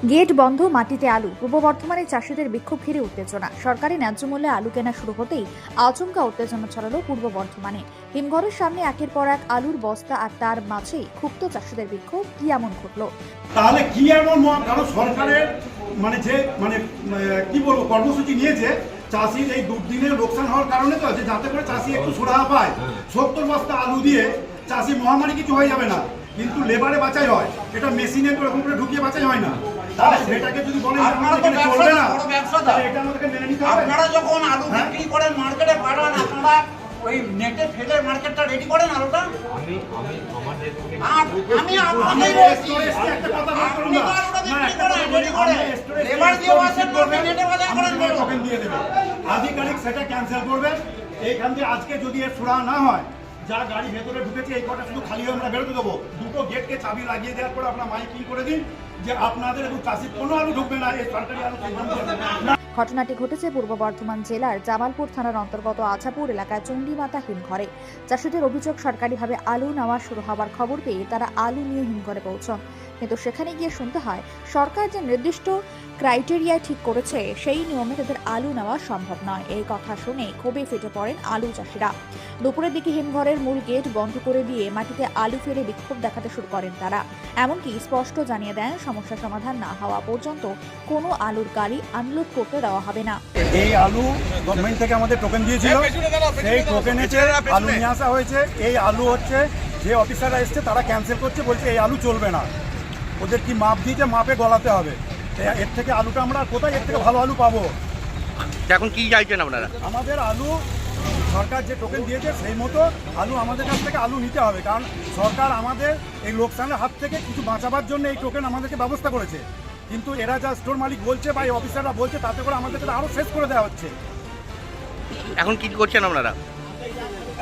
Gate বন্ধ, মাটিতে আলু। পূর্ব বর্ধমানে চাষিদের বিক্ষোভ ঘিরে উত্তেজনা। সরকারি ন্যায্য মূল্যে আলু কেনা শুরু হতেই আচমকা উত্তেজনা ছড়ালো পূর্ব বর্ধমানে। হিমঘরের সামনে একের পর এক আলুর বস্তা, আর তার মাঝেই ক্ষুব্ধ চাষিদের বিক্ষোভ। কি এমন ঘটলো? তাহলে কি এমন কারণ সরকারের কি বলবো কর্মসূচি নিয়েছে চাষির এই দুর্দিনের লোকসান হওয়ার কারণে তো যে যাতে করে চাষি একটু সুরাহা পায়। 70 বস্তা আলু দিয়ে চাষি মহামারী কিছু হয়ে যাবে না, কিন্তু লেবারে বাঁচাই হয়, এটা মেশিনে এরকম করে ঢুকিয়ে বাঁচাই হয় না। তাহলে সেটাকে যদি বলে চলবে না, এটা আমাদেরকে মেনে নিতে হবে। আপনারা যখন আলু বিক্রি করেন মার্কেটে পাঠান, আপনারা ওই নেটে ফেলে মার্কেটটা রেডি করেন আলুটা। আমি আপনাদের বলছি একটা কথা বলতে আপনি তো আলুটা বিক্রি করেন রেডি করে লেবার দিয়ে ওয়াশেন করবেন, নেটে বাজার করেন বলো টোকেন দিয়ে দেবে, আধিকারিক সেটা ক্যান্সেল করবে। এইখান থেকে আজকে যদি এর সুরাহা না হয়, যা গাড়ি ভেতরে ঢুকেছে এই কটা শুধু খালি হয়ে আমরা বেরোতে দেবো। দুটো গেটকে চাবি লাগিয়ে দেওয়ার পর আপনার মাইকিং করে দিন যে আপনাদের এবং চাষির কোনো আলু ঢুকবে না, এই সরকারি আলু না। ঘটনাটি ঘটেছে পূর্ব বর্ধমান জেলার জামালপুর থানার অন্তর্গত আছাপুর এলাকায় চণ্ডীমাতা হিমঘরে। চাষিদের অভিযোগ, সরকারিভাবে আলু নেওয়া শুরু হওয়ার খবর পেয়ে তারা আলু নিয়ে হিমঘরে পৌঁছন, কিন্তু সেখানে গিয়ে শুনতে হয় সরকার যে নির্দিষ্ট ক্রাইটেরিয়া ঠিক করেছে সেই নিয়মে তাদের আলু নেওয়া সম্ভব নয়। এই কথা শুনে ক্ষোভে ফেটে পড়েন আলু চাষিরা। দুপুরের দিকে হিমঘরের মূল গেট বন্ধ করে দিয়ে মাটিতে আলু ফেলে বিক্ষোভ দেখাতে শুরু করেন তারা। এমনকি স্পষ্ট জানিয়ে দেন সমস্যা সমাধান না হওয়া পর্যন্ত কোনো আলুর গাড়ি আনলোড করতে দেওয়া হবে না। এই আলু গভর্নমেন্ট থেকে আমাদের টোকেন দিয়েছিল, সেই টোকেনে আলু নিয়ে আসা হয়েছে। এই আলু হচ্ছে যে অফিসাররা এসছে তারা ক্যান্সেল করছে, বলছে এই আলু চলবে না। ওদের কি মাপ দিয়েছে, মাপে গলাতে হবে। এর থেকে আলুটা আমরা কোথায় এর থেকে ভালো আলু পাবো? এখন কি চাইছেন আপনারা? আমাদের আলু সরকার যে টোকেন দিয়েছে সেই মতো আলু আমাদের কাছ থেকে আলু নিতে হবে, কারণ সরকার আমাদের এই লোকসানের হাত থেকে কিছু বাঁচাবার জন্য এই টোকেন আমাদেরকে ব্যবস্থা করেছে। কিন্তু এরা যা স্টোর মালিক বলছে বা এই অফিসাররা বলছে তাতে করে আমাদেরকে আরও শেষ করে দেওয়া হচ্ছে। এখন কি করছেন আপনারা?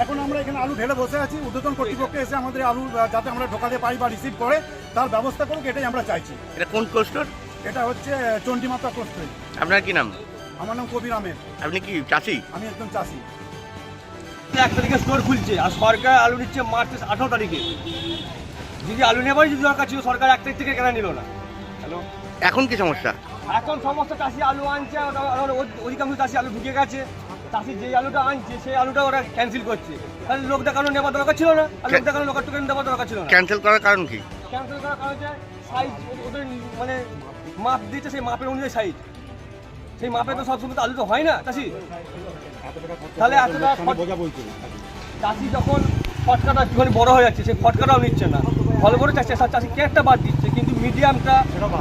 এখন আমরা এখানে আলু ঢেলে বসে আছি, ঊর্ধ্বতন কর্তৃপক্ষ এসে আমাদের আলু যাতে আমরা ঢোকাতে পারি বা রিসিভ করে তার ব্যবস্থা করুক, এটাই আমরা চাইছি। এটা কোন ক্লাস্টার? এটা হচ্ছে চণ্ডীমাতা ক্লাস্টার। আপনার কি নাম? আমার নাম কবির আহমেদ। আপনি কি চাষি? আমি একজন চাষি। 1 তারিখে স্টোর খুলছে আর সরকার আলু নিচ্ছে মার্চ 18 তারিখে। যদি আলু নেবারই যদি দরকার ছিল সরকার 1 তারিখ থেকে কেন নিল না? হ্যালো, এখন কি সমস্যা? এখন সমস্ত চাষি আলু আনছে, অধিকাংশ চাষি আলু ঢুকে গেছে। চাষি যে আলুটা আনছে সেই আলুটা ওরা ক্যান্সেল করছে। তাহলে লোক দেখানো নেওয়ার দরকার ছিল না, আর লোক দেখানো লোকের টোকেন দেওয়ার দরকার ছিল না। ক্যান্সেল করার কারণ কি? ক্যান্সেল করার কারণ হচ্ছে সাইজ, ওদের মানে মাপ দিচ্ছে, সেই মাপের অনুযায়ী সাইজ। সেই মাপে তো সবসময় তো আলু তো হয় না চাষি। তাহলে এতটা চাষি যখন ফটকাটা একটুখানি বড় হয়ে যাচ্ছে সেই ফটকাটাও নিচ্ছে না। ভালো করে চাষি চাষি একটা বাদ দিচ্ছে, কিন্তু মিডিয়ামটা সেটাও